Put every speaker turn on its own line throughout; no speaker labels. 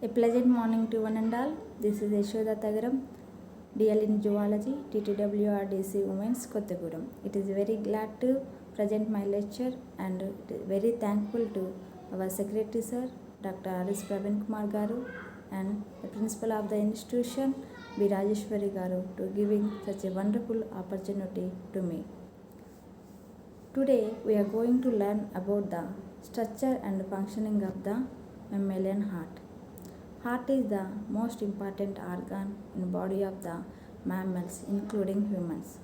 A pleasant morning to one and all. This is Yashoda Tagaram, DL in Zoology, TTWRDC Women's Kottagudem. It is very glad to present my lecture and very thankful to our Secretary Sir, Dr. Aris Pravin Kumar Garu, and the Principal of the institution, B. Rajeshwari Garu, to giving such a wonderful opportunity to me. Today we are going to learn about the structure and functioning of the mammalian heart. Heart is the most important organ in body of the mammals, including humans.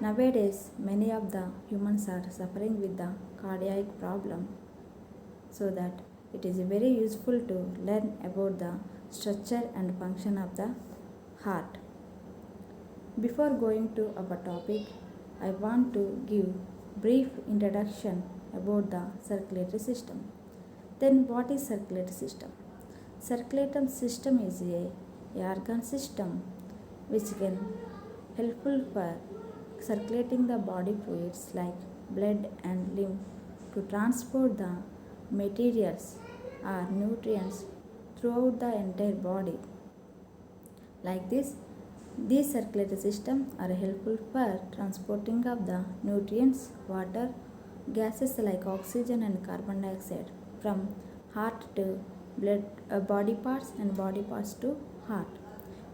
Nowadays, many of the humans are suffering with the cardiac problem, so that it is very useful to learn about the structure and function of the heart. Before going to our topic, I want to give brief introduction about the circulatory system. Then what is circulatory system? Circulatory system is a organ system which can helpful for circulating the body fluids like blood and lymph to transport the materials or nutrients throughout the entire body. Like this, these circulatory systems are helpful for transporting of the nutrients, water, gases like oxygen and carbon dioxide from heart to blood, body parts and body parts to heart.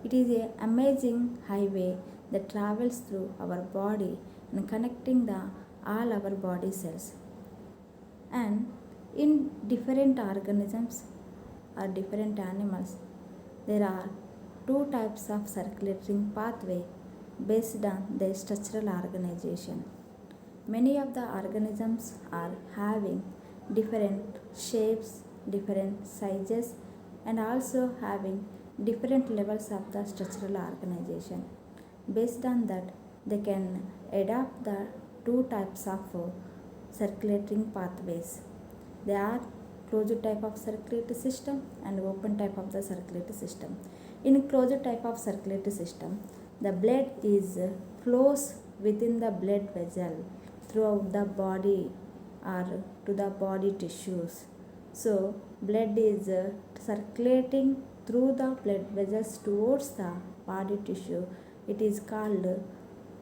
It is an amazing highway that travels through our body and connecting the all our body cells. And in different organisms or different animals, there are two types of circulating pathway based on their structural organization. Many of the organisms are having different shapes, different sizes, and also having different levels of the structural organization. Based on that, they can adapt the two types of circulating pathways. They are closed type of circulatory system and open type of the circulatory system. In closed type of circulatory system, the blood is flows within the blood vessel throughout the body or to the body tissues. So blood is circulating through the blood vessels towards the body tissue. It is called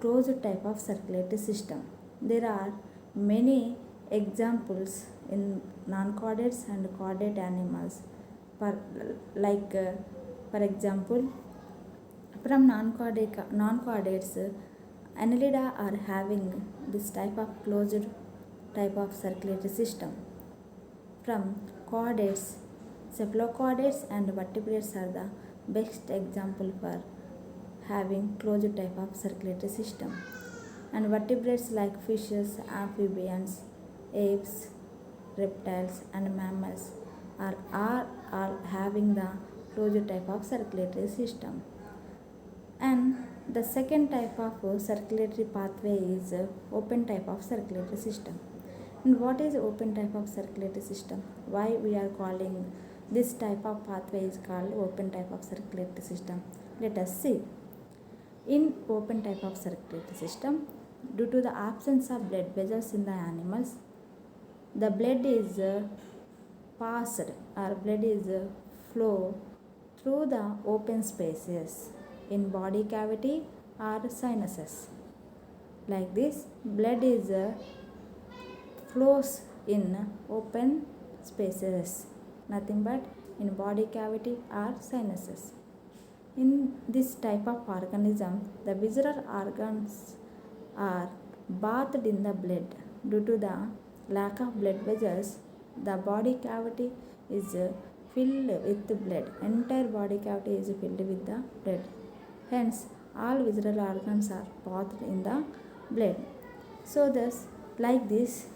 closed type of circulatory system. There are many examples in non-chordates and chordate animals. For example, from non-chordates, Annelida are having this type of closed type of circulatory system. From chordates, cephalochordates and vertebrates are the best example for having closed type of circulatory system. And vertebrates like fishes, amphibians, apes, reptiles and mammals are all having the closed type of circulatory system. And the second type of circulatory pathway is open type of circulatory system. And what is open type of circulatory system? Why we are calling this type of pathway is called open type of circulatory system? Let us see. In open type of circulatory system, due to the absence of blood vessels in the animals, the blood is passed or blood is flow through the open spaces in body cavity or sinuses. Like this, blood is flows in open spaces, nothing but in body cavity or sinuses. In this type of organism, the visceral organs are bathed in the blood. Due to the lack of blood vessels, the body cavity is filled with blood. Entire body cavity is filled with the blood. Hence, all visceral organs are bathed in the blood. So thus, like this,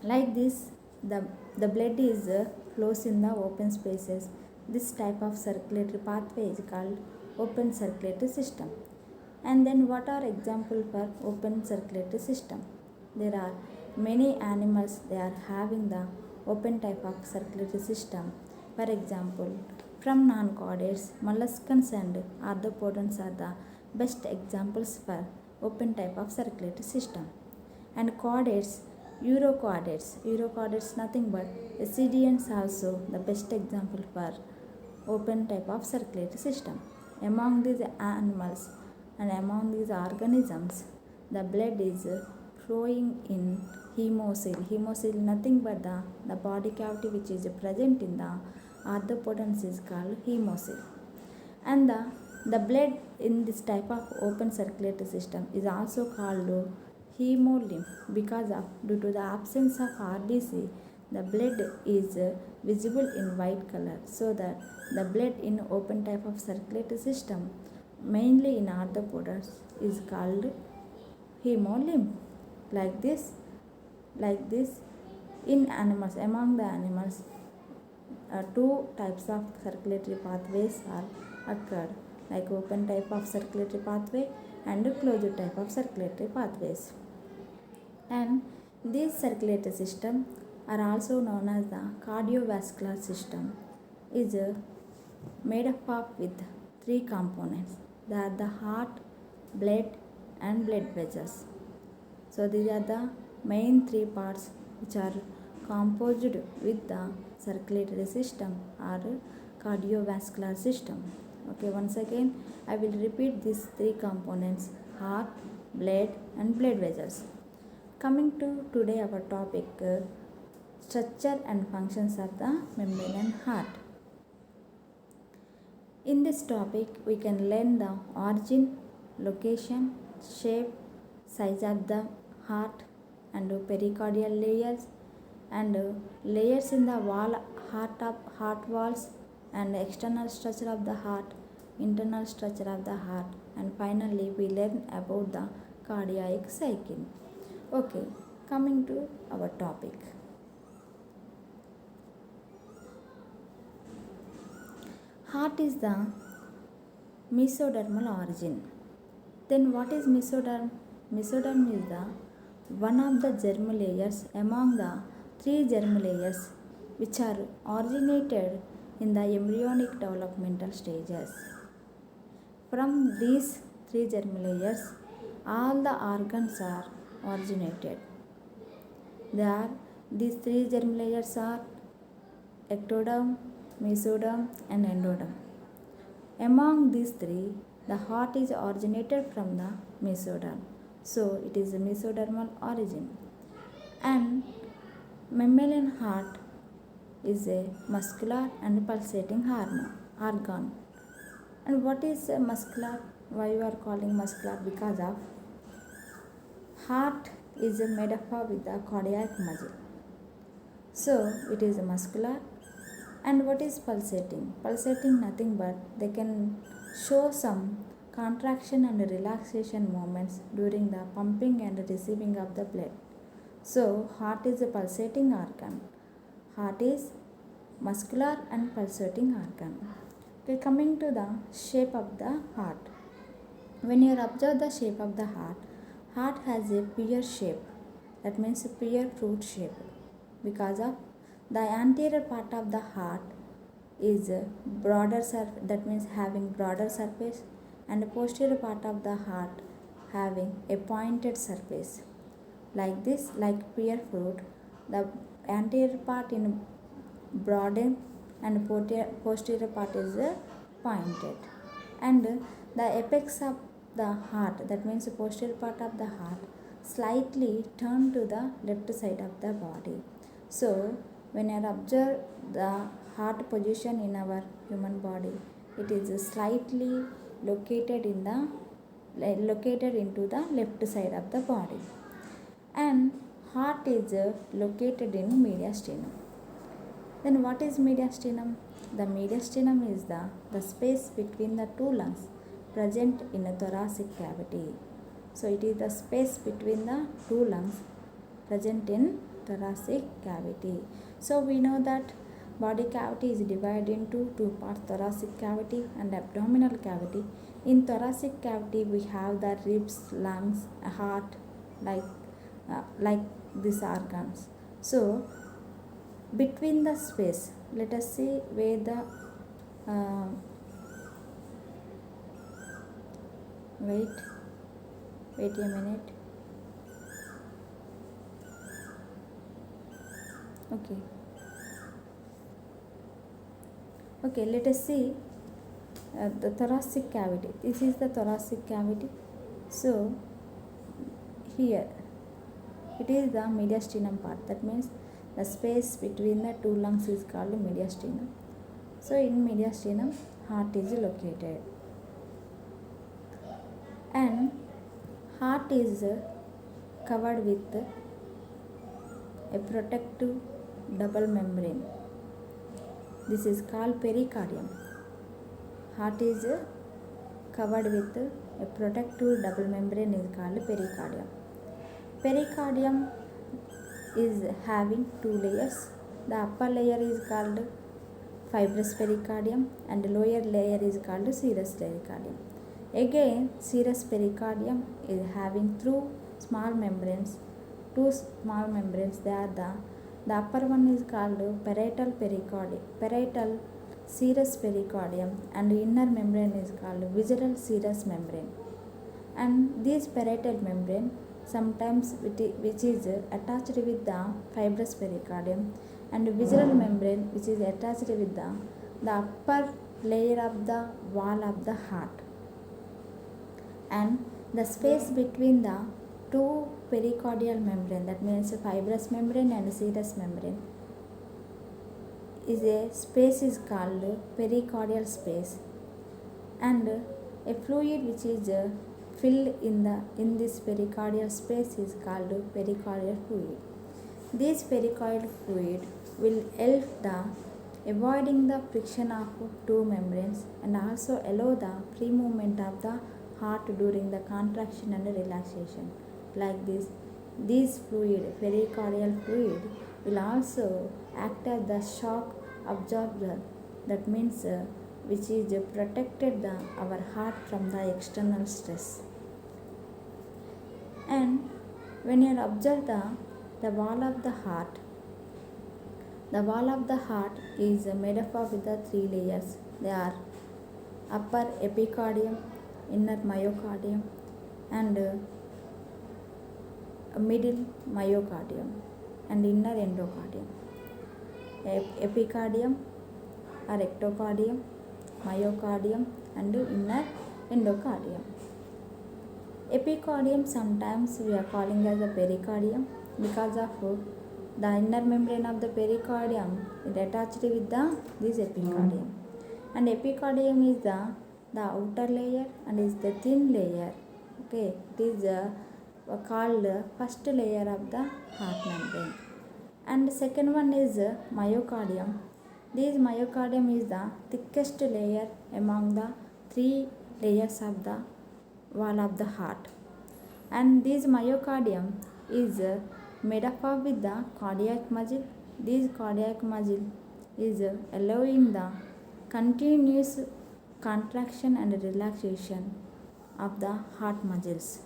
the blood is flows in the open spaces. This type of circulatory pathway is called open circulatory system. And then what are examples for open circulatory system? There are many animals, they are having the open type of circulatory system. For example, from non-chordates, molluscans and arthropods are the best examples for open type of circulatory system. And chordates, Urochordates nothing but ascidians also the best example for open type of circulatory system. Among these animals and among these organisms, the blood is flowing in hemocoel. Hemocoel nothing but the body cavity which is present in the arthropods is called hemocoel. And the blood in this type of open circulatory system is also called hemolymph because of due to the absence of RBC, the blood is visible in white color, so that the blood in open type of circulatory system mainly in arthropods is called hemolymph. like this like this in animals, among the animals, two types of circulatory pathways are occurred, like open type of circulatory pathway and closed type of circulatory pathways. And these circulatory system are also known as the cardiovascular system, is made up of with three components, that the heart, blood and blood vessels. So these are the main three parts which are composed with the circulatory system or cardiovascular system. Okay, once again I will repeat these three components: heart, blood and blood vessels. Coming to today our topic, structure and functions of the mammalian heart. In this topic we can learn the origin, location, shape, size of the heart and pericardial layers and layers in the heart walls and external structure of the heart, internal structure of the heart, and finally we learn about the cardiac cycle. Okay, coming to our topic. Heart is the mesodermal origin. Then what is mesoderm? Mesoderm is the one of the germ layers among the three germ layers which are originated in the embryonic developmental stages. From these three germ layers, all the organs are originated. These three germ layers are ectoderm, mesoderm and endoderm. Among these three, the heart is originated from the mesoderm, so it is a mesodermal origin. And mammalian heart is a muscular and pulsating organ. And what is muscular? Why you are calling muscular? Because of heart is made up of with the cardiac muscle, so it is muscular. And what is pulsating? Pulsating nothing but they can show some contraction and relaxation movements during the pumping and receiving of the blood. So heart is a pulsating organ. Heart is muscular and pulsating organ. Okay, coming to the shape of the heart. When you observe the shape of the heart has a pear shape. That means a pear fruit shape because of the anterior part of the heart is broader surface, that means having broader surface, and the posterior part of the heart having a pointed surface. Like this, like pear fruit, the anterior part in broadened and posterior part is pointed. And the apex of the heart, that means the posterior part of the heart, slightly turned to the left side of the body. So when you observe the heart position in our human body, it is slightly located into the left side of the body. And heart is located in mediastinum. Then what is mediastinum? The mediastinum is the space between the two lungs present in a thoracic cavity. So it is the space between the two lungs present in thoracic cavity. So we know that body cavity is divided into two parts, thoracic cavity and abdominal cavity. In thoracic cavity we have the ribs, lungs, heart, like these organs. So between the space, let us see where the wait a minute. Okay. Okay, let us see the thoracic cavity. This is the thoracic cavity. So here it is the mediastinum part. That means the space between the two lungs is called mediastinum. So in mediastinum, heart is located, and heart is covered with a protective double membrane. This is called pericardium. Heart is covered with a protective double membrane is called pericardium. Pericardium is having two layers. The upper layer is called fibrous pericardium and the lower layer is called serous pericardium. Again, serous pericardium is having two small membranes. They are the upper one is called parietal pericardium, parietal serous pericardium, and the inner membrane is called visceral serous membrane. And this parietal membrane sometimes which is attached with the fibrous pericardium, and visceral membrane which is attached with the upper layer of the wall of the heart. And the space between the two pericardial membrane, that means fibrous membrane and serous membrane, is a space is called pericardial space, and a fluid which is filled in this pericardial space is called pericardial fluid. This pericardial fluid will help the avoiding the friction of two membranes and also allow the free movement of the heart during the contraction and relaxation. Like this fluid, pericardial fluid, will also act as the shock absorber. That means which is protected our heart from the external stress. And when you observe the wall of the heart, the wall of the heart is made up of the three layers. They are upper epicardium, inner myocardium, and middle myocardium and inner endocardium. Epicardium or ectocardium, myocardium, and inner endocardium. Epicardium sometimes we are calling as a pericardium because of the inner membrane of the pericardium is attached with this epicardium. And epicardium is the outer layer and is the thin layer. Okay, it is called first layer of the heart membrane. And the second one is myocardium. This myocardium is the thickest layer among the three layers of the wall of the heart. And this myocardium is made up of with the cardiac muscle. This cardiac muscle is allowing the continuous contraction and relaxation of the heart muscles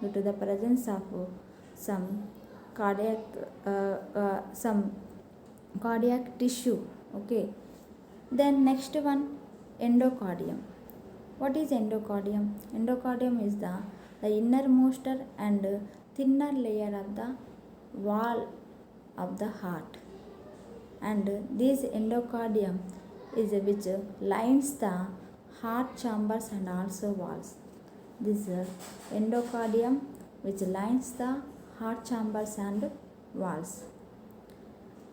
due to the presence of some cardiac tissue. Okay. Then next one, endocardium. What is endocardium? Endocardium is the innermost and thinner layer of the wall of the heart, and this endocardium is which lines the heart chambers and also walls. This endocardium which lines the heart chambers and walls.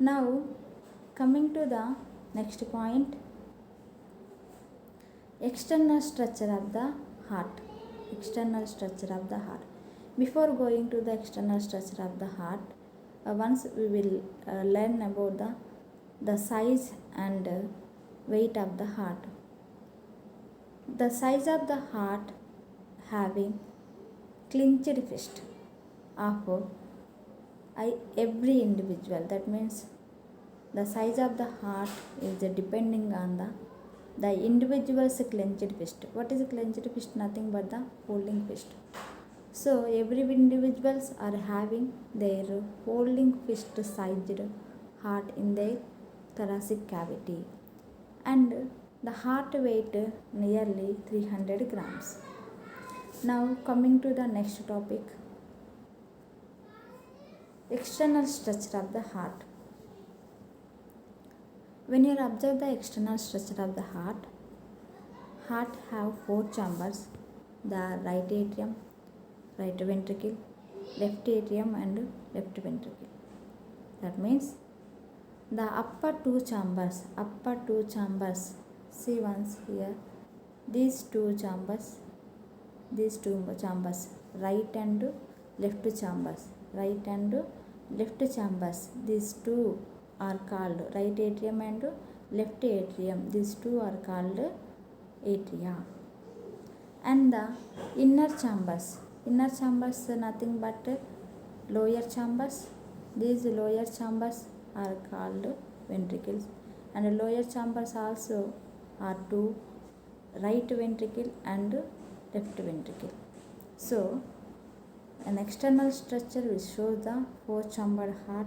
Now coming to the next point, external structure of the heart. External structure of the heart. Before going to the external structure of the heart, once we will learn about the size and weight of the heart. The size of the heart having clenched fist of every individual. That means the size of the heart is depending on the individual's clenched fist. What is a clenched fist? Nothing but the holding fist. So every individuals are having their holding fist sized heart in their thoracic cavity, and the heart weight nearly 300 grams. Now coming to the next topic, external structure of the heart. When you observe the external structure of the heart have four chambers: the right atrium, right ventricle, left atrium and left ventricle. That means the upper two chambers, see once here, these two chambers, right and left chambers, these two are called right atrium and left atrium. These two are called atria. And the inner chambers nothing but lower chambers. These lower chambers are called ventricles, and lower chambers also are two: right ventricle and left ventricle. So an external structure will show the four chambered heart.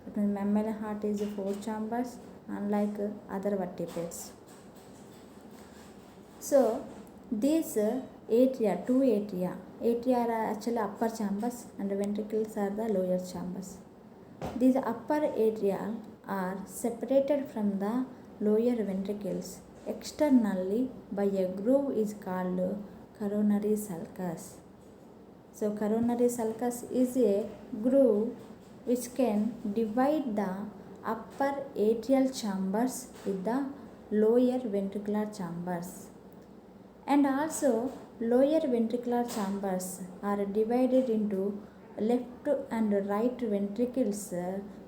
That means mammalian heart is four chambers, unlike other vertebrates. So these two atria are actually upper chambers and ventricles are the lower chambers. These upper atria are separated from the lower ventricles externally by a groove is called coronary sulcus. So coronary sulcus is a groove which can divide the upper atrial chambers with the lower ventricular chambers. And also lower ventricular chambers are divided into left and right ventricles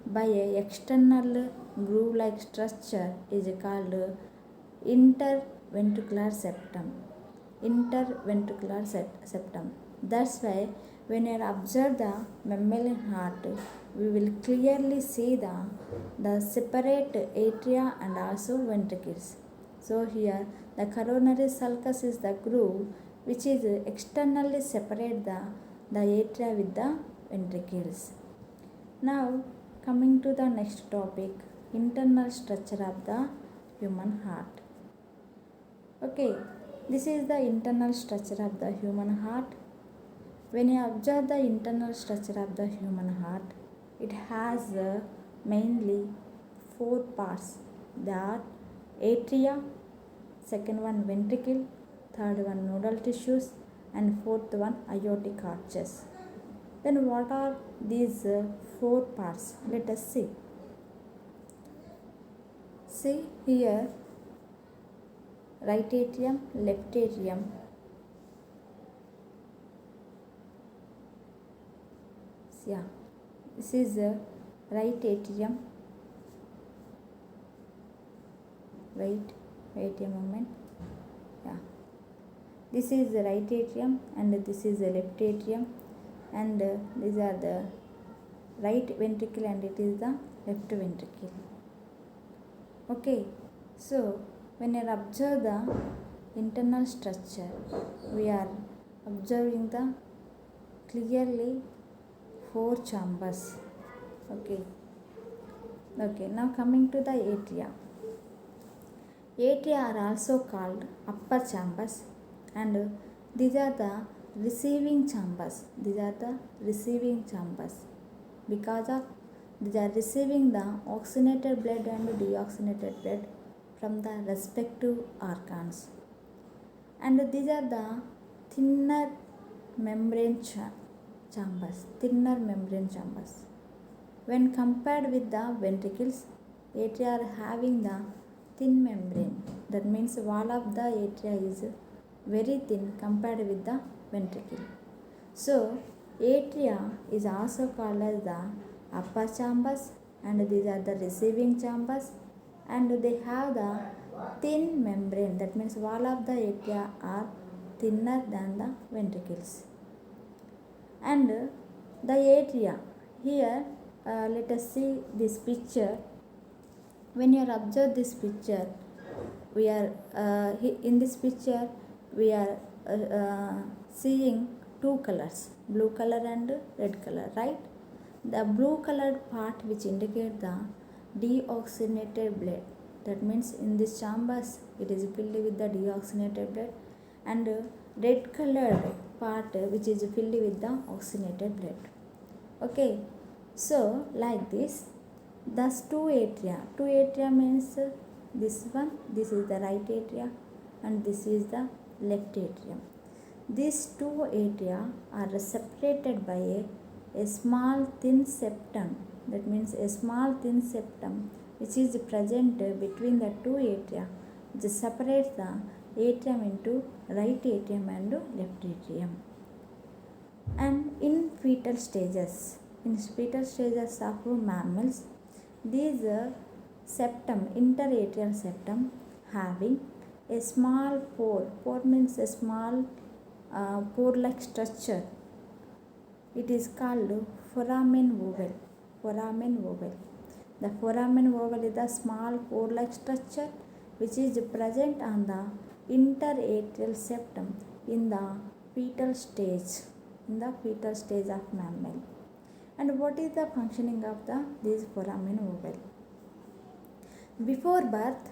by a external groove like structure is called interventricular septum. That's why when you observe the mammalian heart, we will clearly see the separate atria and also ventricles. So here the coronary sulcus is the groove which is externally separate the atria with the ventricles. Now coming to the next topic, internal structure of the human heart. Okay, this is the internal structure of the human heart. When you observe the internal structure of the human heart, it has mainly four parts. They are atria, second one ventricle, third one nodal tissues, and fourth one aortic arches. Then what are these four parts? Let us see. See here, right atrium, left atrium. Yeah, this is right atrium. Wait a moment. Yeah, this is the right atrium and this is the left atrium, and these are the right ventricle and it is the left ventricle. Okay, so when you observe the internal structure, we are observing the clearly four chambers. Okay, now coming to the atria. Atria are also called upper chambers, and these are the receiving chambers. Because of these are receiving the oxygenated blood and deoxygenated blood from the respective organs, and these are the thinner membrane chambers. When compared with the ventricles, atria are having the thin membrane. That means wall of the atria is very thin compared with the ventricle. So atria is also called as the upper chambers, and these are the receiving chambers, and they have the thin membrane. That means wall of the atria are thinner than the ventricles. And the atria here, let us see this picture. When you observe this picture, we are in this picture we are seeing two colors, blue color and red color, right? The blue colored part which indicate the deoxygenated blood. That means in these chambers it is filled with the deoxygenated blood, and red colored part which is filled with the oxygenated blood. Okay, so like this, Thus two atria means this one, this is the right atria and this is the left atrium. These two atria are separated by a small thin septum. That means a small thin septum which is present between the two atria, which separates the atrium into right atrium and left atrium. And in fetal stages of mammals, these septum, interatrial septum, having a small pore means a small pore-like structure. It is called foramen ovale. The foramen ovale is the small pore-like structure which is present on the interatrial septum in the fetal stage of mammal. And what is the functioning of this foramen ovale? Before birth,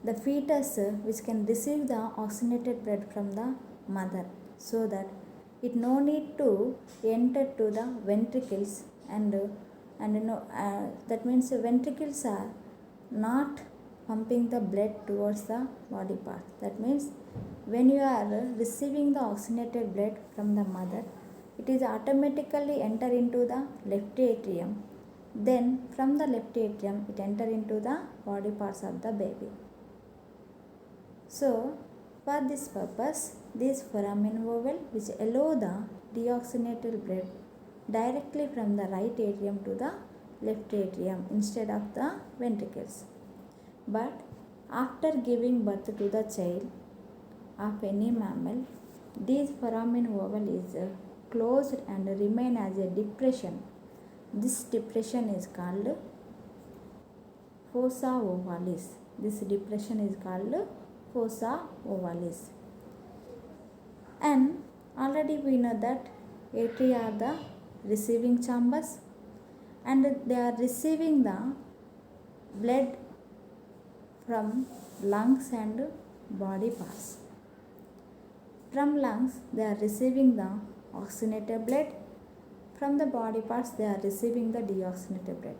the fetus which can receive the oxygenated blood from the mother, so that it no need to enter to the ventricles and that means ventricles are not pumping the blood towards the body part. That means when you are receiving the oxygenated blood from the mother, it is automatically enter into the left atrium. Then from the left atrium it enter into the body parts of the baby. So for this purpose, this foramen ovale which allow the deoxygenated blood directly from the right atrium to the left atrium instead of the ventricles. But after giving birth to the child of any mammal, this foramen ovale is closed and remain as a depression. This depression is called fossa ovalis. This depression is called fossa ovalis. And already we know that atria are the receiving chambers and they are receiving the blood from lungs and body parts. From lungs they are receiving the oxygenated blood. From the body parts they are receiving the deoxygenated blood.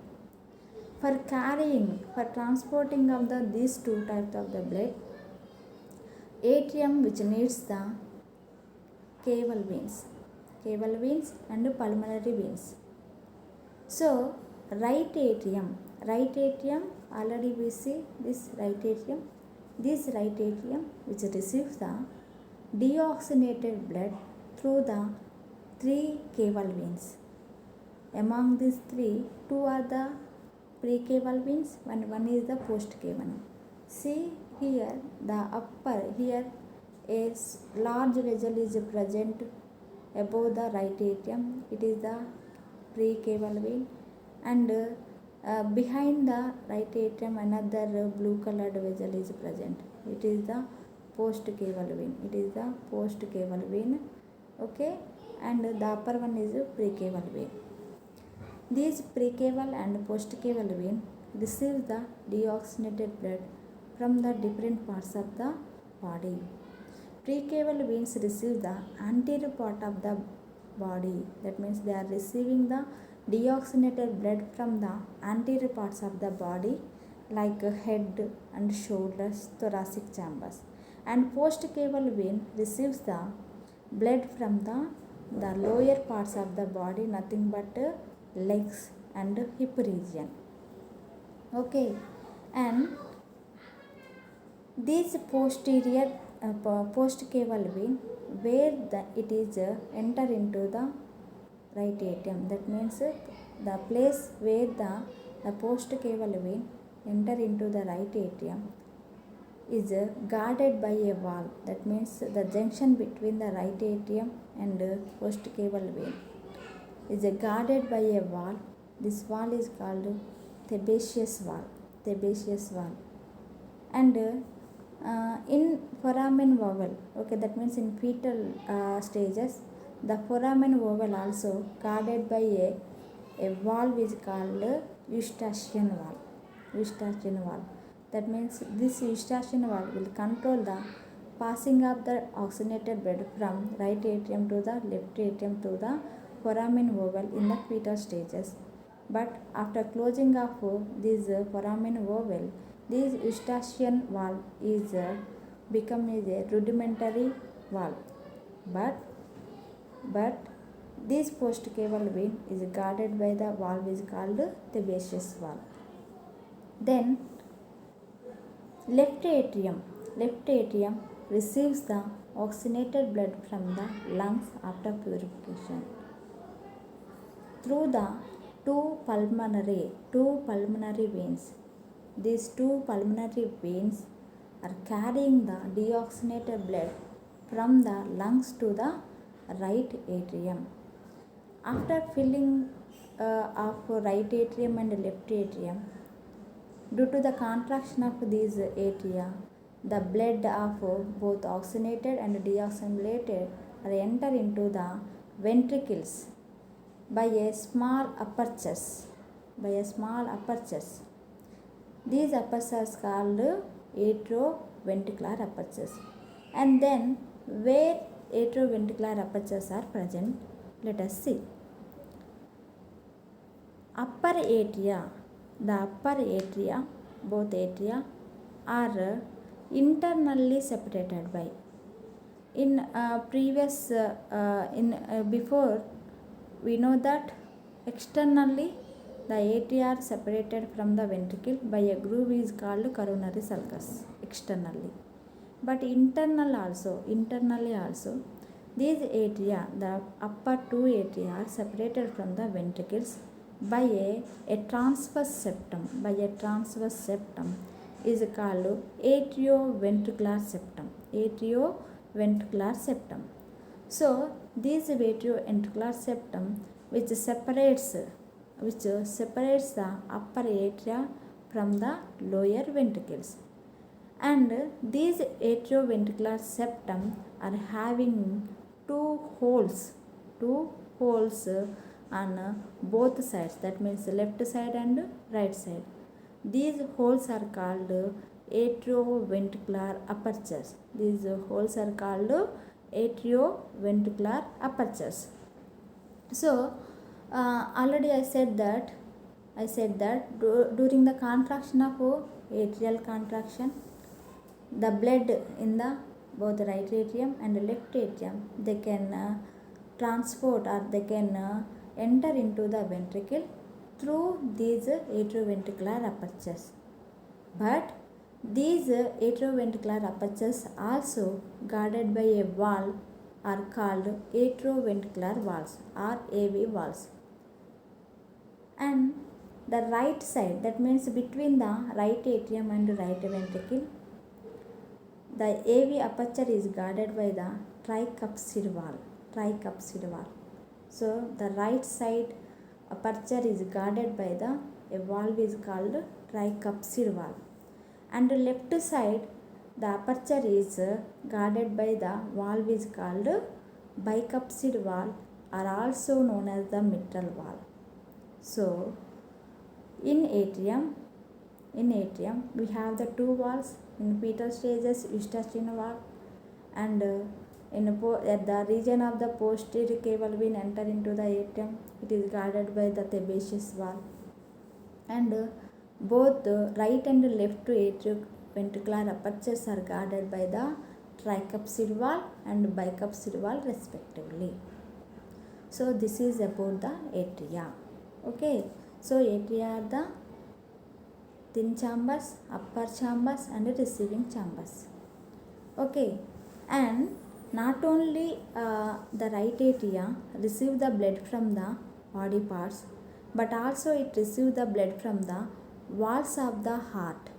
For transporting of these two types of the blood, atrium which needs the caval veins and pulmonary veins. So right atrium, already we see this right atrium which receives the deoxygenated blood through the three caval veins. Among these three, two are the precaval veins and one is the postcaval. See here a large vessel is present above the right atrium. It is the precaval vein, and behind the right atrium another blue colored vessel is present. It is the postcaval vein. Okay, and the upper one is precaval vein. These precaval and postcaval vein receive the deoxygenated blood from the different parts of the body. Precaval veins receive the anterior part of the body. That means they are receiving the deoxygenated blood from the anterior parts of the body like head and shoulders, thoracic chambers. And postcaval vein receives the blood from the lower parts of the body, nothing but legs and hip region. Okay, and this postcaval vein where it is enter into the right atrium. That means the place where the postcaval vein enter into the right atrium is guarded by a wall. That means the junction between the right atrium and postcaval vein is guarded by a wall. This wall is called sebaceous wall. And in foramen ovale, okay, that means in fetal stages, the foramen ovale also guarded by a wall which is called Eustachian wall. That means this Eustachian wall will control the passing of the oxygenated blood from right atrium to the left atrium to the foramen ovale in the fetal stages. But after closing of this foramen oval, this eustachian valve is become a rudimentary valve. But but this postcaval vein is guarded by the valve is called the Sebaceous valve. Then left atrium. Left atrium receives the oxygenated blood from the lungs after purification through the two pulmonary veins. These two pulmonary veins are carrying the deoxygenated blood from the lungs to the right atrium. After filling of right atrium and left atrium, due to the contraction of these atria, the blood of both oxygenated and deoxygenated are enter into the ventricles by a small apertures. These apertures called atrioventricular apertures. And then where atrioventricular apertures are present, let us see. Upper atria, both atria are internally separated by. Before we know that externally the atria are separated from the ventricle by a groove is called coronary sulcus externally. But internally also, these atria, the upper two atria are separated from the ventricles by a transverse septum. Is called atrioventricular septum. So this atrioventricular septum which separates the upper atria from the lower ventricles. And these atrioventricular septum are having two holes on both sides, that means left side and right side. These holes are called atrioventricular apertures. So already I said that during the contraction of atrial contraction, the blood in the both right atrium and left atrium, they can transport or they can enter into the ventricle through these atrioventricular apertures. But these atrioventricular apertures also guarded by a valve are called atrioventricular valves or AV valves. And the right side, that means between the right atrium and right ventricle, the AV aperture is guarded by the tricuspid valve. So the right side aperture is guarded by a valve is called tricuspid valve. And the left side, the aperture is guarded by the valve is called bicuspid valve, are also known as the mitral valve. So in atrium we have the two valves. In fetal stages, eustachian valve, and at the region of the posterior caval vein enter into the atrium, it is guarded by the Sebaceous valve. And both right and left atrioventricular apertures are guarded by the tricuspid valve and bicuspid valve respectively. So this is about the atria. Okay, so atria are the thin chambers, upper chambers and receiving chambers. Okay, and not only the right atria receive the blood from the body parts, but also it receives the blood from the walls of the heart,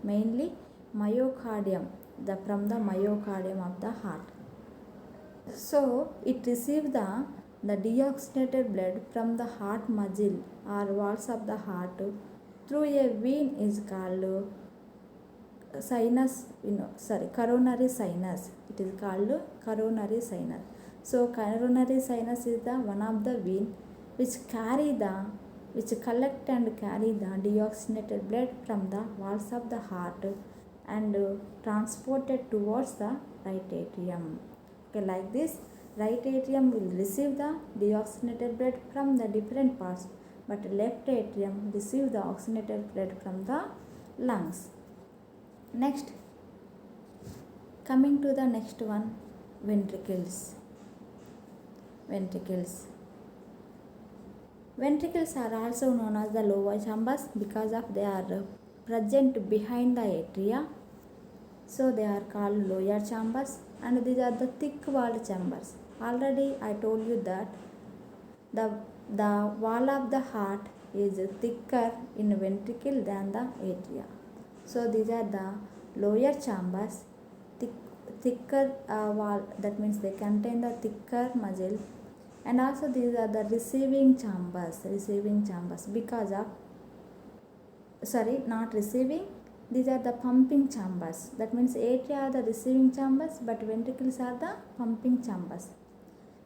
mainly myocardium, from the myocardium of the heart. So it receives the deoxygenated blood from the heart muscle or walls of the heart through a vein is called coronary sinus. It is called coronary sinus. So coronary sinus is the one of the vein which collect and carry the deoxygenated blood from the walls of the heart and transported towards the right atrium. Okay, like this, right atrium will receive the deoxygenated blood from the different parts but left atrium receives the oxygenated blood from the lungs. Next, coming to the next one, ventricles. Ventricles. Ventricles are also known as the lower chambers because of they are present behind the atria. So they are called lower chambers, and these are the thick walled chambers. Already I told you that the wall of the heart is thicker in ventricle than the atria. So these are the lower chambers, thicker wall, that means they contain the thicker muscle, and also these are the receiving chambers because of, sorry, not receiving, these are the pumping chambers. That means atria are the receiving chambers, but ventricles are the pumping chambers.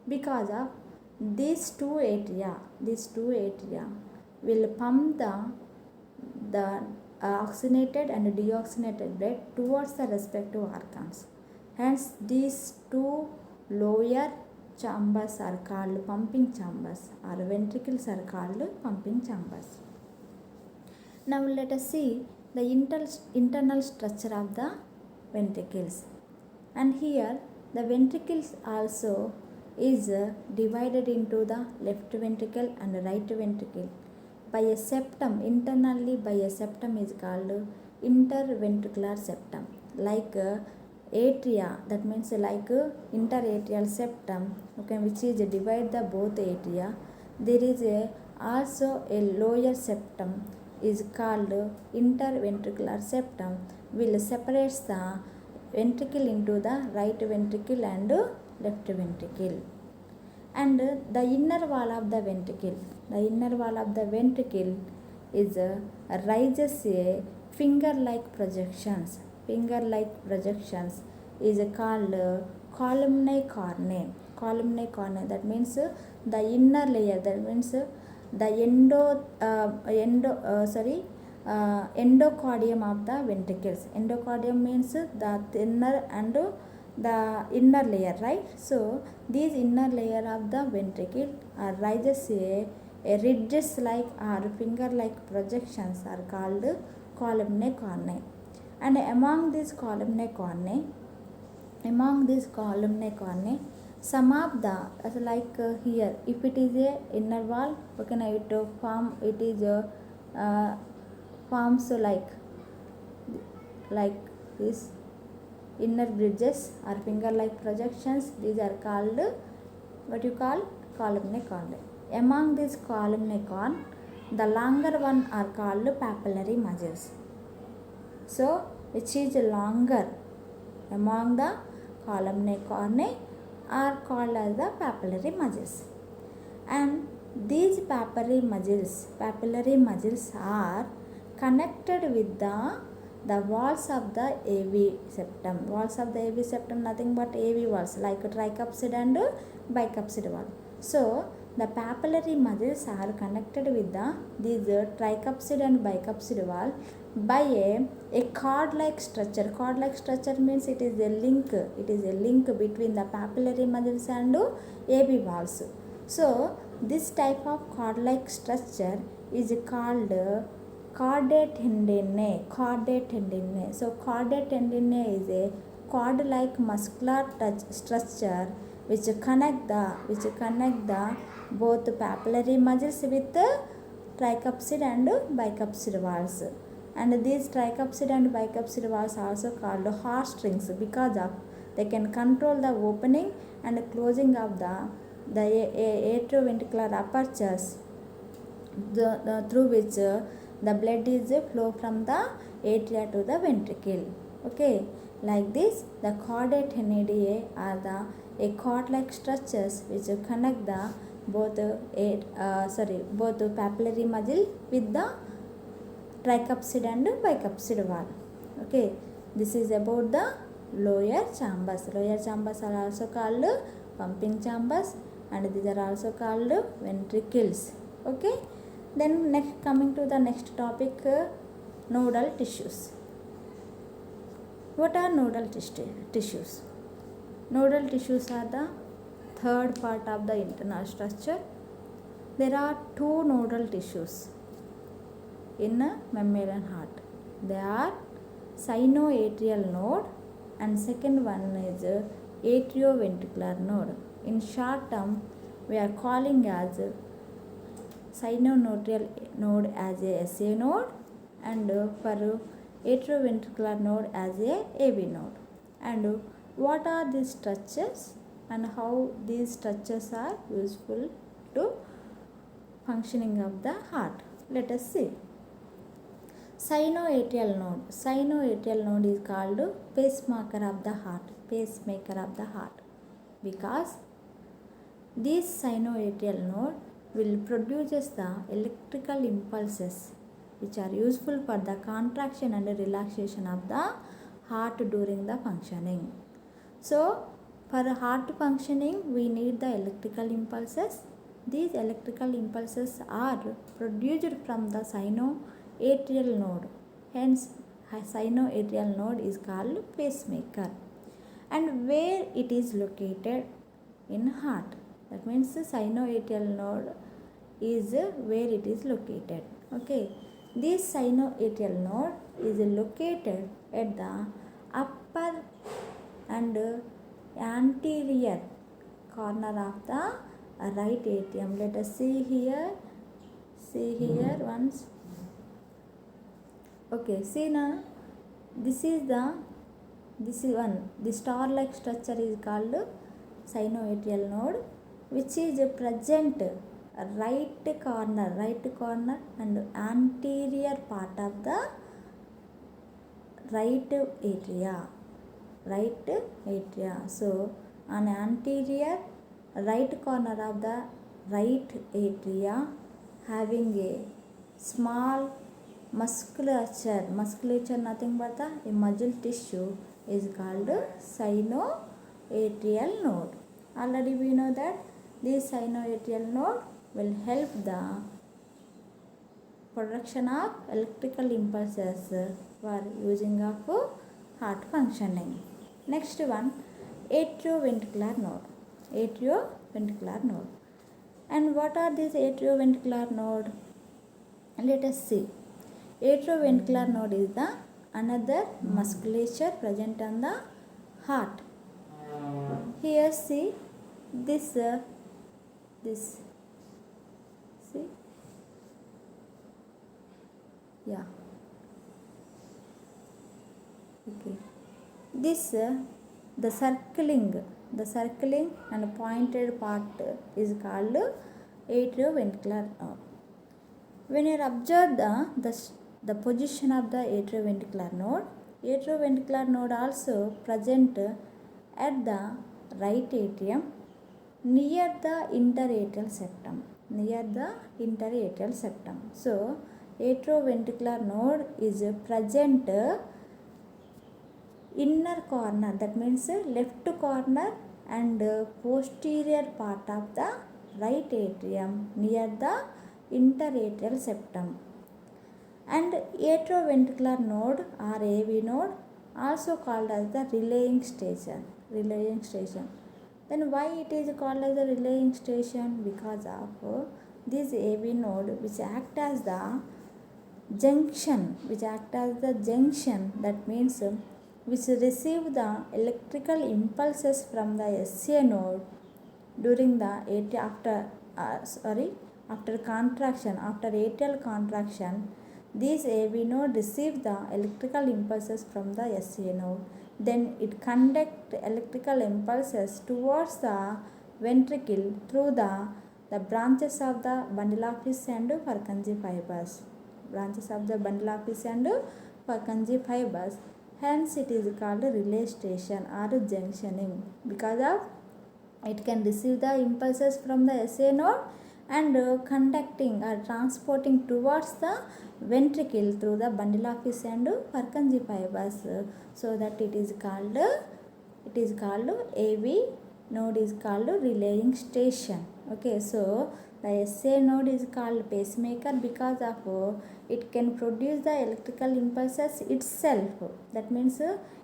Because of these two atria will pump the oxygenated and deoxygenated blood towards the respective organs. Hence, these two lower chambers are called pumping chambers, or ventricles are called pumping chambers. Now let us see the internal structure of the ventricles. And here the ventricles also is divided into the left ventricle and right ventricle by a septum. Internally by a septum is called interventricular septum. Like atria, that means like interatrial septum, okay, which is divide the both atria. There is also a lower septum is called interventricular septum, will separates the ventricle into the right ventricle and left ventricle. And the inner wall of the ventricle is rises a finger-like projections is called columnae corneae. That means the inner layer, that means the endocardium of the ventricles. Endocardium means the thinner and the inner layer, right? So these inner layer of the ventricle rises a ridges like or finger like projections are called columnae corneae. And among these columnae corneae, some of the, like here, if it is a inner wall, okay, now it is forms like this inner bridges or finger like projections. These are called what you call columnae corneae. Among these columnae corneae, the longer one are called papillary muscles. So which is longer among the columnae corneae are called as the papillary muscles. And these papillary muscles are connected with the walls of the AV septum. Walls of the AV septum, nothing but AV walls like tricuspid and bicuspid wall. So the papillary muscles are connected with these tricuspid and bicuspid wall by a cord-like structure. Cord-like structure means it is a link between the papillary muscles and AV walls. So this type of cord-like structure is called chordae tendineae. So chordae tendineae is a cord-like muscular structure which connect the both papillary muscles with tricuspid and bicuspid walls. And these tricuspid and bicuspid walls are also called heartstrings because of they can control the opening and closing of the atrioventricular apertures through which the blood is flow from the atria to the ventricle. Okay, like this, the chordae tendineae are a cord-like structures which connect the both papillary muscle with the tricuspid and bicuspid wall. Okay, this is about the lower chambers. Lower chambers are also called pumping chambers, and these are also called ventricles. Okay, then next, coming to the next topic, nodal tissues. What are nodal tissues? Nodal tissues are the third part of the internal structure. There are two nodal tissues in a mammalian heart. They are sinoatrial node and second one is atrioventricular node. In short term, we are calling as sinoatrial node as a SA node and for atrioventricular node as a AV node. And what are these structures and how these structures are useful to functioning of the heart? Let us see. Sinoatrial node. Sinoatrial node is called pacemaker of the heart. Pacemaker of the heart. Because this sinoatrial node will produce the electrical impulses which are useful for the contraction and relaxation of the heart during the functioning. So, for heart functioning, we need the electrical impulses. These electrical impulses are produced from the sinoatrial node. Hence, sinoatrial node is called pacemaker. And where it is located? In heart. That means the sinoatrial node is where it is located. Okay. This sinoatrial node is located at the upper and anterior corner of the right atrium. Let us see here. See here once. Okay, see now. This is one. The star-like structure is called sinoatrial node, which is present right corner and anterior part of the right atria. So on anterior right corner of the right atria having a small musculature nothing but a muscle tissue is called sinoatrial node. Already we know that this sinoatrial node will help the production of electrical impulses for using of heart functioning. Next one, atrioventricular node. Atrioventricular node. And what are these atrioventricular node? Let us see. Atrioventricular node is the another musculature present on the heart. Here see this see, yeah, okay, this the circling and pointed part is called atrioventricular node. When you observe the position of the atrioventricular node also present at the right atrium near the interatrial septum. So, atrioventricular node is present inner corner, that means left corner and posterior part of the right atrium near the interatrial septum. And atrioventricular node or AV node also called as the relaying station. Then why it is called as the relaying station? Because of this AV node which act as the junction, that means which receive the electrical impulses from the SA node during the after atrial contraction. This AV node receive the electrical impulses from the SA node. Then it conduct electrical impulses towards the ventricle through the branches of the bundle of His and Purkinje fibers. Hence it is called relay station or junctioning, because of it can receive the impulses from the SA node and conducting or transporting towards the ventricle through the bundle of His and Purkinje fibers. So that it is called AV node is called relaying station. Okay, so the SA node is called pacemaker because of it can produce the electrical impulses itself. That means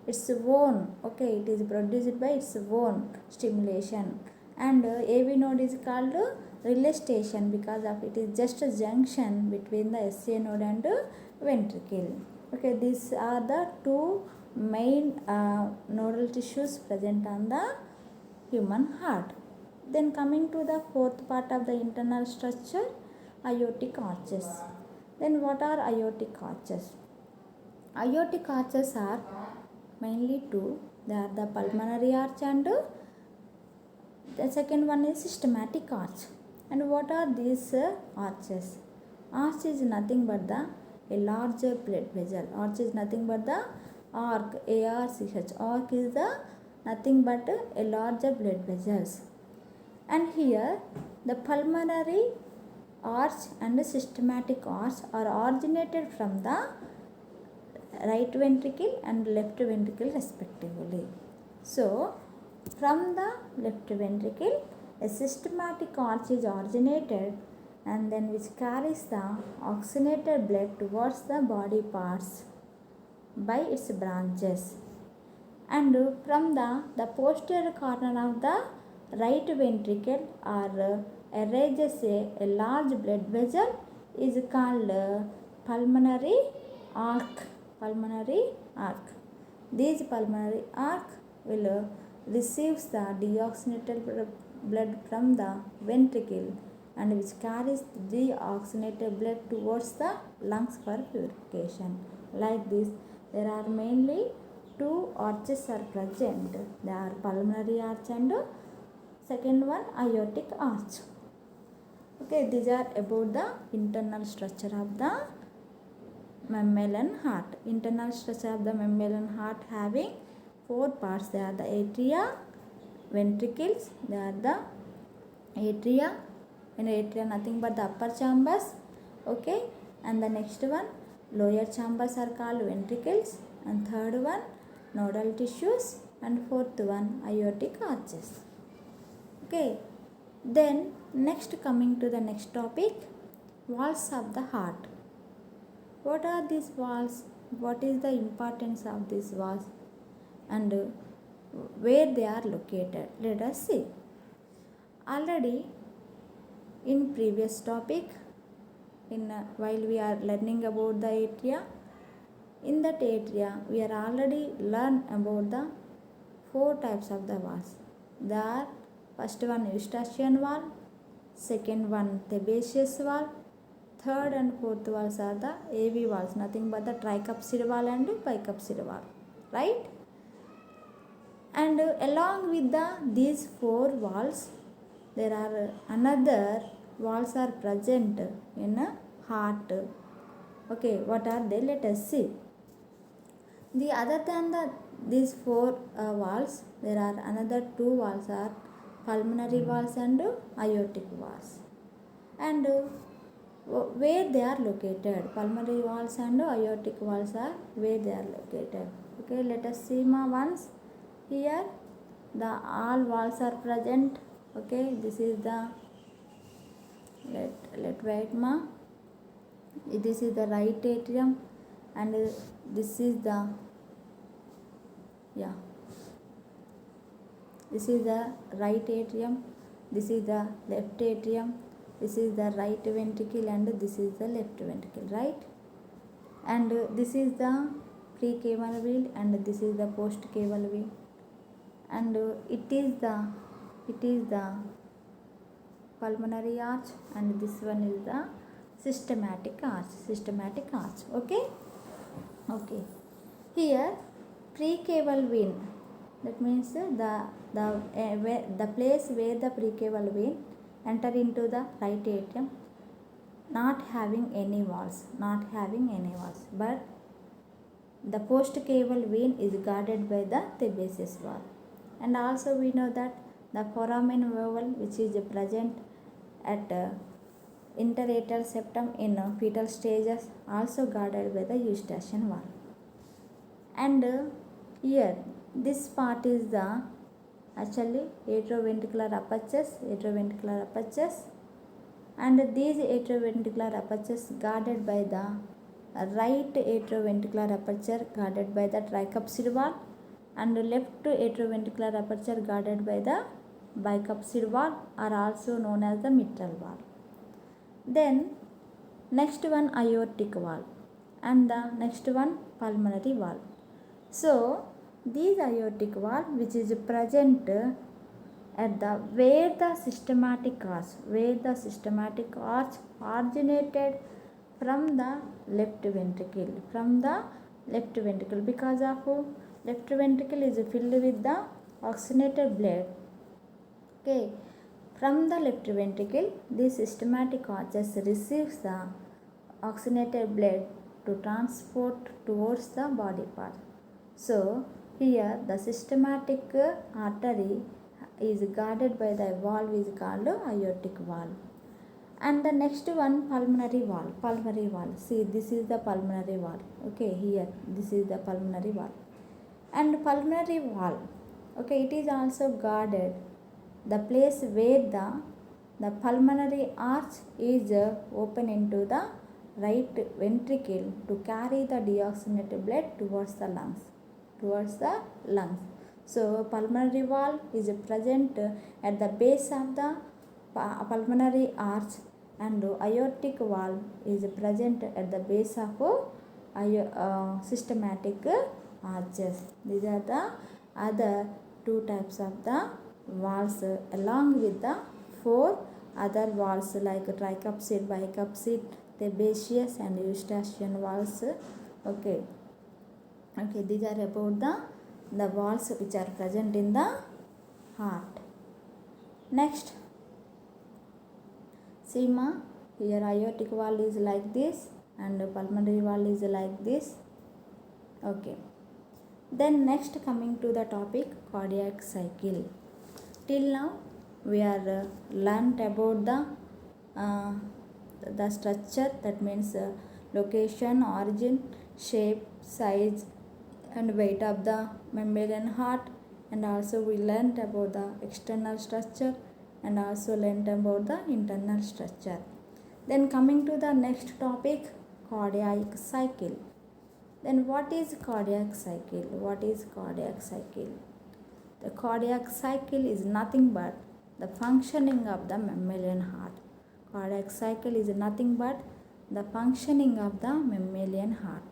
its own. Okay, it is produced by its own stimulation. And AV node is called relay station because of it is just a junction between the SA node and ventricle. Okay, these are the two main nodal tissues present on the human heart. Then coming to the fourth part of the internal structure, aortic arches. Then what are aortic arches? Aortic arches are mainly two. They are the pulmonary arch and the second one is systematic arch. And what are these arches? Arch is nothing but a larger blood vessel. Arch is nothing but the arc, A-R-C-H. Arc is the nothing but a larger blood vessels. And here the pulmonary arch and the systematic arch are originated from the right ventricle and left ventricle respectively. So, from the left ventricle, a systematic arch is originated and then which carries the oxygenated blood towards the body parts by its branches. And from the posterior corner of the right ventricle arises a large blood vessel is called pulmonary arc. Pulmonary arc. These pulmonary arc will receives the deoxygenated blood from the ventricle and which carries the deoxygenated blood towards the lungs for purification. Like this, there are mainly two arches are present. They are pulmonary arch and second one aortic arch. Okay, these are about the internal structure of the mammalian heart. Internal structure of the mammalian heart having four parts. They are the atria, ventricles. They are the atria. In atria, nothing but the upper chambers. Okay, and the next one, lower chambers are called ventricles. And third one, nodal tissues. And fourth one, aortic arches. Okay, then next coming to the next topic, walls of the heart. What are these walls? What is the importance of these walls? And where they are located? Let us see. Already in previous topic, while we are learning about the atria, in that atria we are already learned about the four types of the walls. The first one Eustachian wall, second one Sebaceous wall, third and fourth walls are the AV walls, nothing but the tricuspid wall and bicuspid wall, right? And along with these four walls, there are another walls are present in a heart. Okay, what are they? Let us see. The other than these four walls, there are another two walls are pulmonary walls and aortic walls. And where they are located? Pulmonary walls and aortic walls are where they are located. Okay, let us see once. Here the all walls are present. Okay, this is the let write this is the right atrium and this is the this is the right atrium, this is the left atrium, this is the right ventricle and this is the left ventricle, right? And this is the precaval vein and this is the postcaval vein, and it is the pulmonary arch and this one is the systematic arch. Okay, here precaval vein, that means the place where the precaval vein enter into the right atrium, not having any walls, but the postcaval vein is guarded by the Sebaceous wall. And also we know that the foramen valve, which is present at interatrial septum in fetal stages, also guarded by the Eustachian wall. And here this part is the actually atrioventricular apertures, and these atrioventricular apertures guarded by the right atrioventricular aperture guarded by the tricuspid wall and left atrioventricular aperture guarded by the bicuspid valve are also known as the mitral valve. Then next one aortic valve and the next one pulmonary valve. So these aortic valve which is present at the where the systematic arch originated from the left ventricle because of left ventricle is filled with the oxygenated blood. Okay, from the left ventricle this systematic arches receives the oxygenated blood to transport towards the body part. So here the systematic artery is guarded by the valve is called aortic valve. And the next one pulmonary valve. See, this is the pulmonary valve. Okay, here this is the pulmonary valve. And pulmonary valve, okay, it is also guarded the place where the pulmonary arch is open into the right ventricle to carry the deoxygenated blood towards the lungs. So pulmonary valve is present at the base of the pulmonary arch, and aortic valve is present at the base of systematic arches. These are the other two types of the valves along with the four other valves like tricuspid, bicuspid, sebaceous and eustachian valves. Okay, these are about the valves which are present in the heart. Next, see ma, here aortic valve is like this and pulmonary valve is like this. Okay, then next coming to the topic cardiac cycle. Till now we are learnt about the structure, that means location, origin, shape, size and weight of the mammalian heart, and also we learnt about the external structure and also learnt about the internal structure. Then coming to the next topic, cardiac cycle. Then what is cardiac cycle? The cardiac cycle is nothing but the functioning of the mammalian heart. Cardiac cycle is nothing but the functioning of the mammalian heart.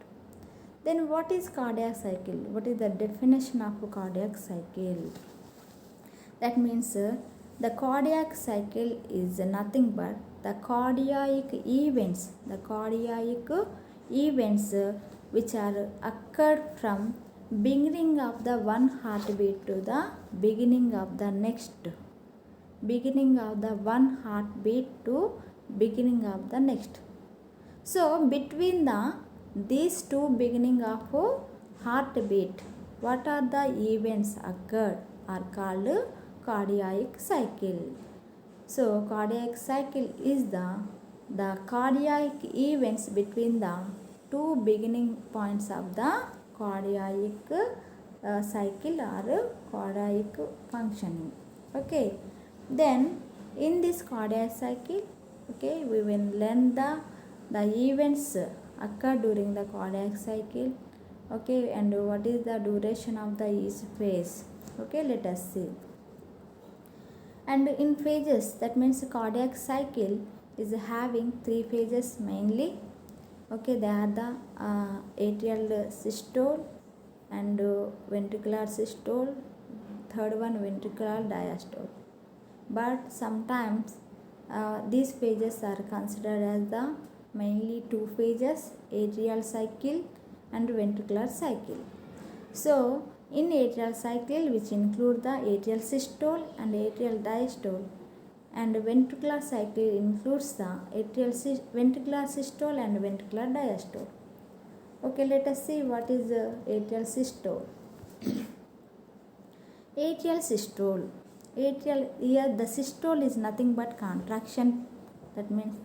Then what is cardiac cycle? What is the definition of cardiac cycle? That means the cardiac cycle is nothing but the cardiac events which are occurred from beginning of the one heartbeat to the beginning of the next. So between these two beginning of heartbeat, what are the events occurred are called cardiac cycle. So cardiac cycle is the cardiac events between the two beginning points of the cardiac cycle or cardiac functioning. Okay, then in this cardiac cycle, okay, we will learn the events occur during the cardiac cycle. Okay, and what is the duration of the each phase. Okay, let us see. And in phases, that means cardiac cycle is having three phases mainly. Okay, they are the atrial systole and ventricular systole, third one ventricular diastole. But sometimes these phases are considered as the mainly two phases, atrial cycle and ventricular cycle. So in atrial cycle, which include the atrial systole and atrial diastole, and ventricular cycle includes the ventricular systole and ventricular diastole. Okay, let us see what is atrial systole. Here the systole is nothing but contraction, that means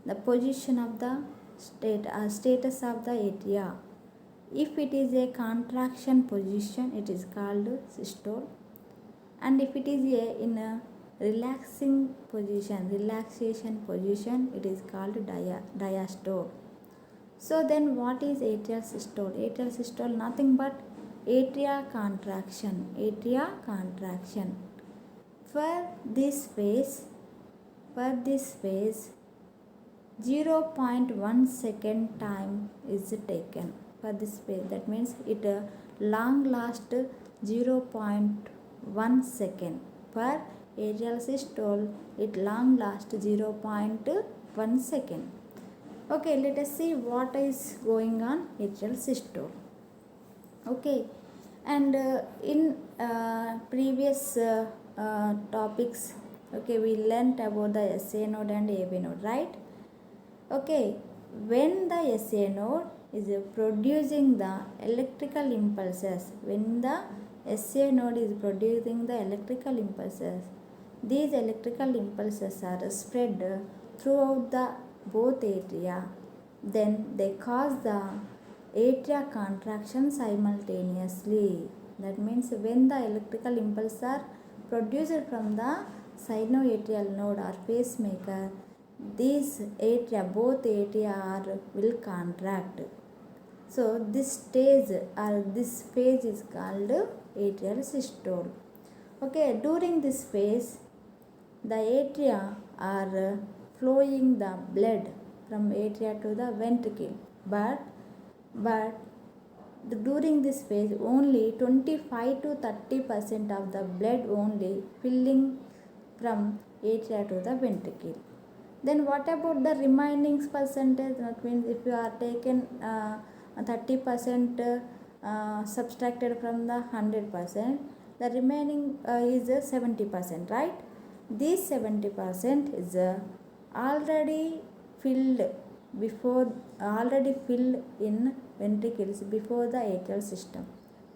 the position of the status of the atria. If it is a contraction position, it is called systole, and if it is in a relaxation position, it is called diastole. So then what is atrial systole? Atrial systole nothing but atria contraction. For this phase, for this phase, 0.1 second time is taken for this phase. That means it long last 0.1 second. For atrial systole, it long last 0.1 second. Okay, let us see what is going on atrial systole. Okay, and in previous topics, okay, we learnt about the SA node and AB node, right? Okay, when the SA node is producing the electrical impulses, when the SA node is producing the electrical impulses, these electrical impulses are spread throughout the both atria. Then they cause the atria contraction simultaneously. That means when the electrical impulses are produced from the sinoatrial node or pacemaker, these atria, both atria will contract. So this stage or this phase is called atrial systole. Okay, during this phase, the atria are flowing the blood from atria to the ventricle, but during this phase only 25 to 30% of the blood only filling from atria to the ventricle. Then what about the remaining percentage? That means if you are taken 30% subtracted from the 100%, the remaining is 70%, right? This 70% is already filled in ventricles before the atrial system.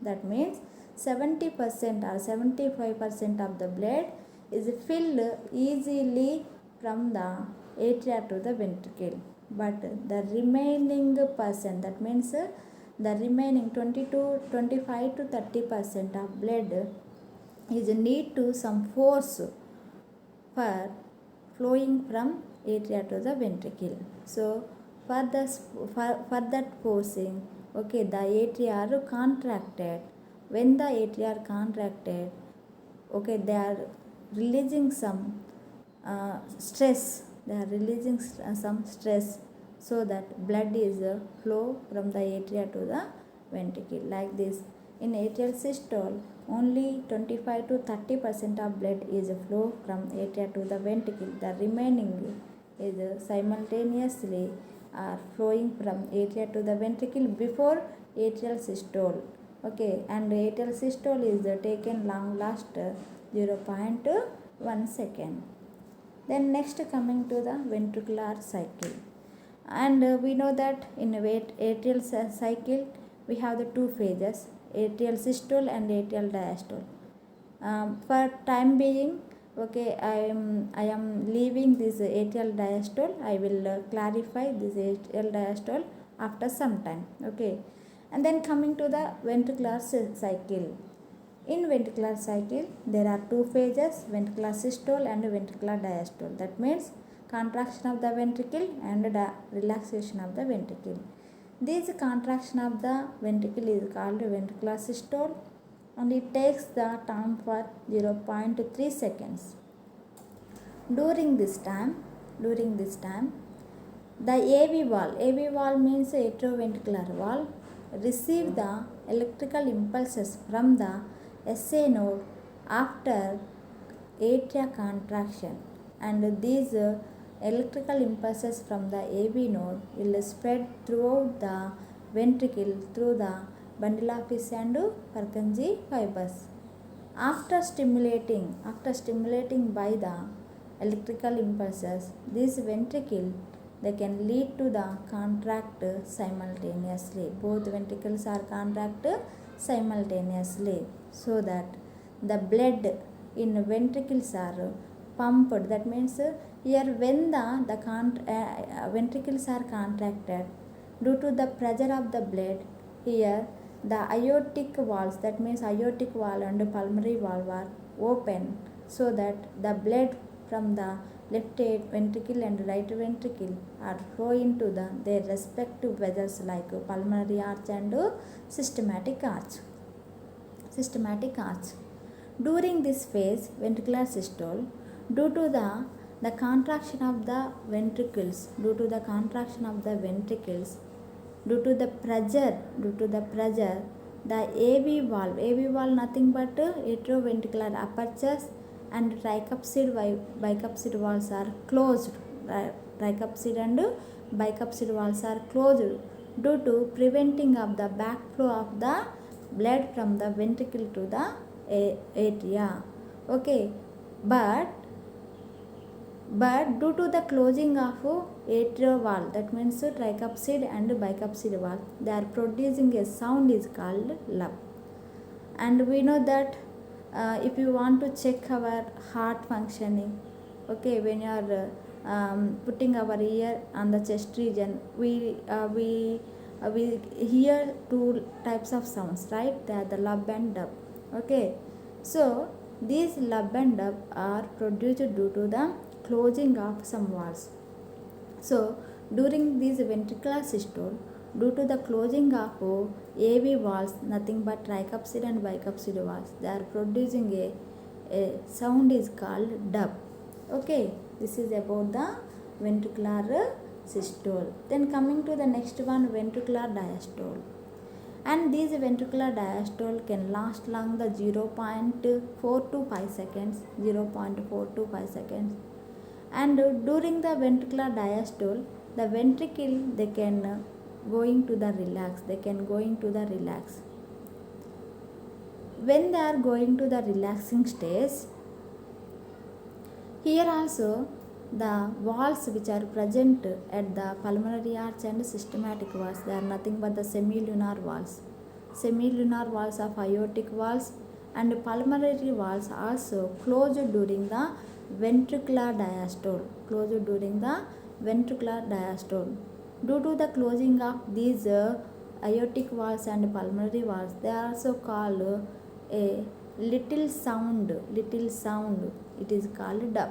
That means 70% or 75% of the blood is filled easily from the atria to the ventricle, but the remaining percent, that means the remaining 25 to 30% of blood is need to some force for flowing from atria to the ventricle. So for that forcing, okay, the atria are contracted. When the atria are contracted, okay, they are releasing some stress. They are releasing some stress, so that blood is flow from the atria to the ventricle like this. In atrial systole, only 25 to 30% of blood is flow from atria to the ventricle. The remaining is simultaneously are flowing from atria to the ventricle before atrial systole. Okay, and atrial systole is taken long last 0.1 second. Then next coming to the ventricular cycle, and we know that in atrial cycle we have the two phases, atrial systole and atrial diastole. For time being, okay, I am leaving this atrial diastole. I will clarify this atrial diastole after some time. Okay, and then coming to the ventricular cycle. In ventricular cycle, there are two phases, ventricular systole and ventricular diastole. That means contraction of the ventricle and the relaxation of the ventricle. This contraction of the ventricle is called ventricular systole, and it takes the time for 0.3 seconds. During this time, the AV valve means atrioventricular valve, receive the electrical impulses from the SA node after atria contraction, and these electrical impulses from the AV node will spread throughout the ventricle through the bundle of His and Purkinje fibers. After stimulating by the electrical impulses, these ventricle they can lead to the contract simultaneously. Both ventricles are contract simultaneously, so that the blood in ventricles are pumped. That means here when the ventricles are contracted, due to the pressure of the blood, here the aortic valves, that means aortic valve and pulmonary valve are open, so that the blood from the left ventricle and right ventricle are flow into their respective vessels like pulmonary arch and systematic arch. During this phase, ventricular systole, due to the contraction of the ventricles, due to the pressure, the AV valve nothing but atrioventricular apertures and tricuspid bicuspid valves are closed. Tricuspid and bicuspid valves are closed due to preventing of the backflow of the blood from the ventricle to the atria. Okay, but due to the closing of atrial valve, that means tricuspid and bicuspid valve, they are producing a sound is called lub. And we know that if you want to check our heart functioning, okay, when you are putting our ear on the chest region, we hear two types of sounds, right? They are the lub and dub. Okay, so these lub and dub are produced due to the closing of some valves. So during this ventricular systole, due to the closing of AV valves, nothing but tricuspid and bicuspid valves, they are producing a sound is called dub. Okay, this is about the ventricular systole. Then coming to the next one, ventricular diastole. And these ventricular diastole can last long the 0.4 to 5 seconds, 0.4 to 5 seconds. And during the ventricular diastole, the ventricle they can going to the relax. When they are going to the relaxing stage, here also the valves which are present at the pulmonary arch and systematic valves, they are nothing but the semilunar valves. Semilunar valves of aortic valves and pulmonary valves also closed during the ventricular diastole. Due to the closing of these aortic valves and pulmonary valves, they are also called a little sound. It is called dub.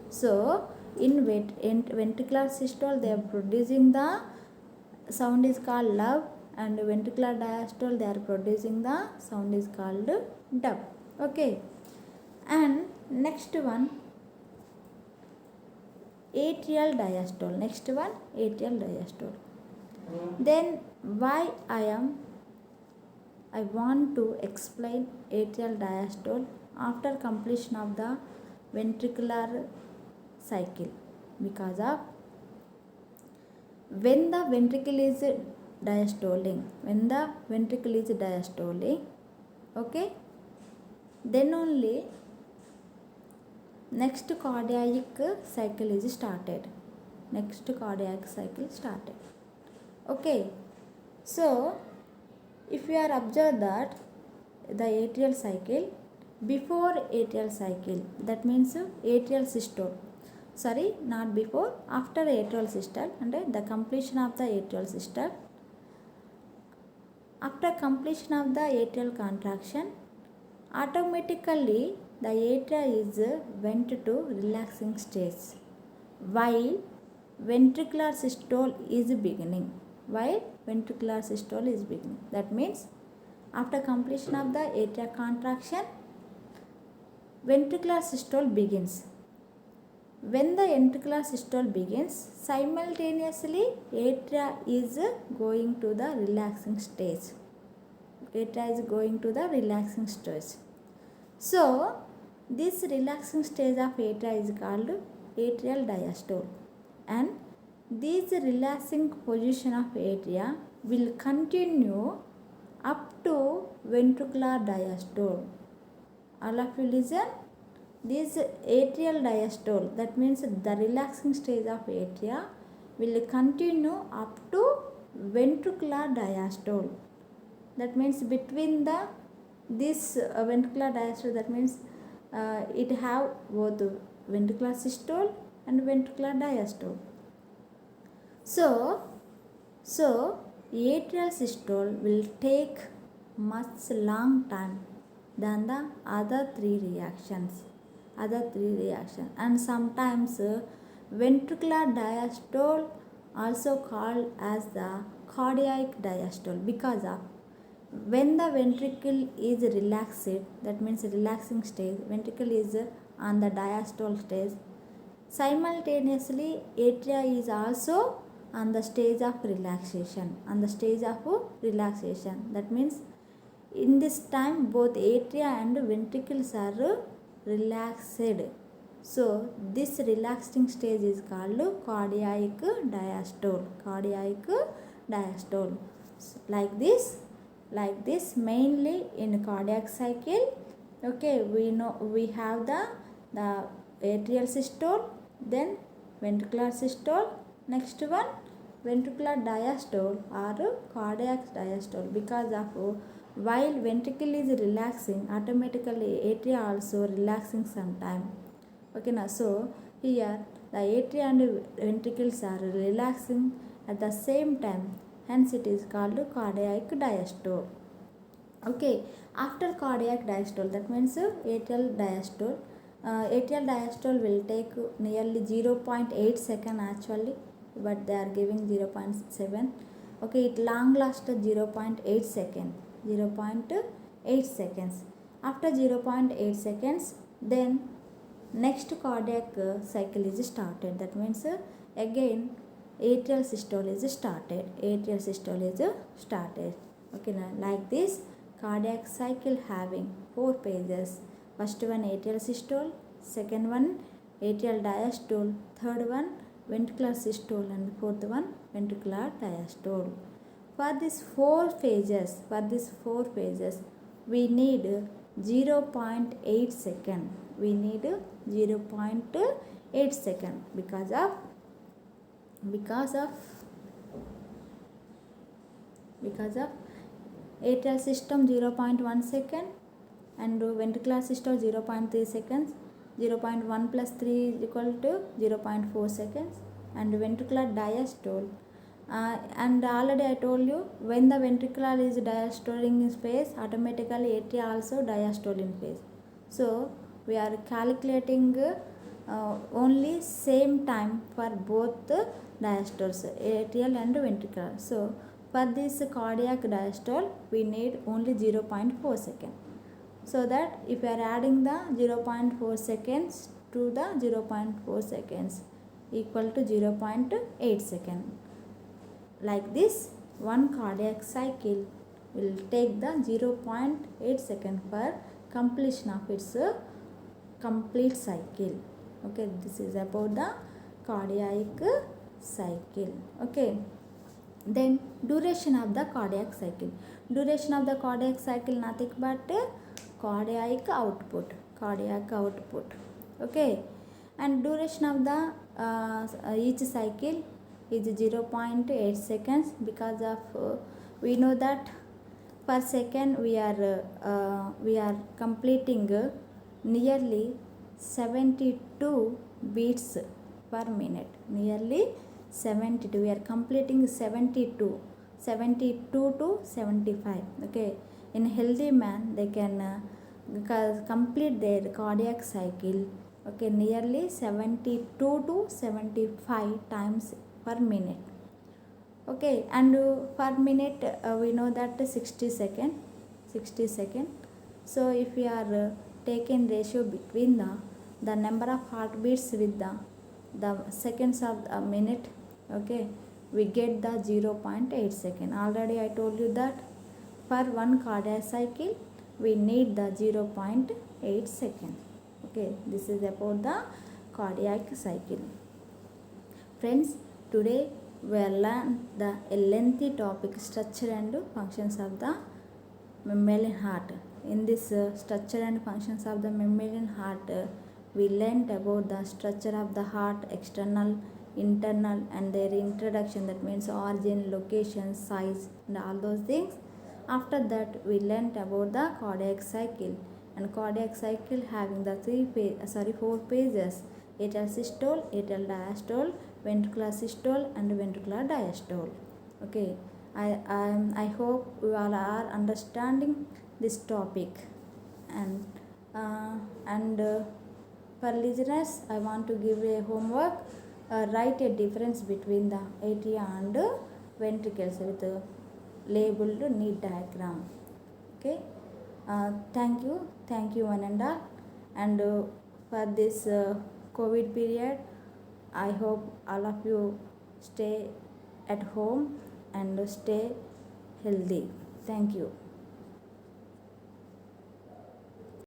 So in ventricular systole, they are producing the sound is called lub, and ventricular diastole, they are producing the sound is called dub. Okay, and next one, atrial diastole. Then why I want to explain atrial diastole after completion of the ventricular cycle, because of when the ventricle is diastoling, okay, then only next cardiac cycle is started. Okay, so if you are observed that the atrial cycle, before atrial cycle, that means atrial systole, sorry, not before, after atrial systole, and the completion of the atrial systole, after completion of the atrial contraction, automatically the atria is went to relaxing stage while ventricular systole is beginning. That means after completion of the atrial contraction, ventricular systole begins. When the ventricular systole begins, simultaneously atria is going to the relaxing stage. So this relaxing stage of atria is called atrial diastole, and this relaxing position of atria will continue up to ventricular diastole. All of you listen. This atrial diastole, that means the relaxing stage of atria will continue up to ventricular diastole. That means between this ventricular diastole, that means it have both ventricular systole and ventricular diastole. So atrial systole will take much long time than the other three reactions, and sometimes ventricular diastole also called as the cardiac diastole, because of When the ventricle is relaxed, that means relaxing stage, ventricle is on the diastole stage, simultaneously atria is also on the stage of relaxation, that means in this time both atria and ventricles are relaxed. So this relaxing stage is called cardiac diastole, like this mainly in cardiac cycle. Okay, we know we have the atrial systole, then ventricular systole, next one ventricular diastole or cardiac diastole. Because of while ventricle is relaxing, automatically atria also relaxing sometime. Okay now, so here the atria and ventricles are relaxing at the same time, hence it is called cardiac diastole. Okay, after cardiac diastole, that means atrial diastole. Atrial diastole will take nearly 0.8 second actually, but they are giving 0.7. Okay, it long lasts 0.8 second, 0.8 seconds. After 0.8 seconds, then next cardiac cycle is started. That means again atrial systole is started. Okay, now like this cardiac cycle having 4 phases. First one atrial systole, second one atrial diastole, third one ventricular systole, and fourth one ventricular diastole. For these 4 phases, we need 0.8 second. We need 0.8 second because of atrial system 0.1 second and ventricular system 0.3 seconds. 0.1 plus 3 is equal to 0.4 seconds. And ventricular diastole, and already I told you, when the ventricular is diastoling in phase, automatically atria also diastole in phase. So we are calculating only same time for both diastoles, atrial and ventricular. So for this cardiac diastole, we need only 0.4 second. So that if you are adding the 0.4 seconds to the 0.4 seconds equal to 0.8 second. Like this, one cardiac cycle will take the 0.8 second for completion of its complete cycle. Okay, this is about the cardiac cycle. Okay, then duration of the cardiac cycle. Duration of the cardiac cycle nothing but cardiac output. Okay, and duration of the each cycle is 0.8 seconds. Because of we know that per second we are completing nearly 72 beats per minute. Nearly 72, we are completing 72 to 75. Okay, in healthy man they can complete their cardiac cycle, okay, nearly 72 to 75 times per minute. Okay, and per minute we know that 60 second. So if we are taking ratio between the number of heartbeats with the seconds of a minute, okay, we get the 0.8 second. Already I told you that for one cardiac cycle we need the 0.8 second. Okay, this is about the cardiac cycle. Friends, today we have learned the lengthy topic, structure and functions of the mammalian heart. In this structure and functions of the mammalian heart, we learnt about the structure of the heart, external, internal, and their introduction, that means origin, location, size, and all those things. After that we learnt about the cardiac cycle, and cardiac cycle having the 4 phases: atrial systole, atrial diastole, ventricular systole, and ventricular diastole. Okay, I hope you all are understanding this topic. And for listeners, I want to give a homework. Write a difference between the atria and ventricles with a labeled neat diagram. Okay. Thank you one and all. And for this COVID period, I hope all of you stay at home and stay healthy. Thank you.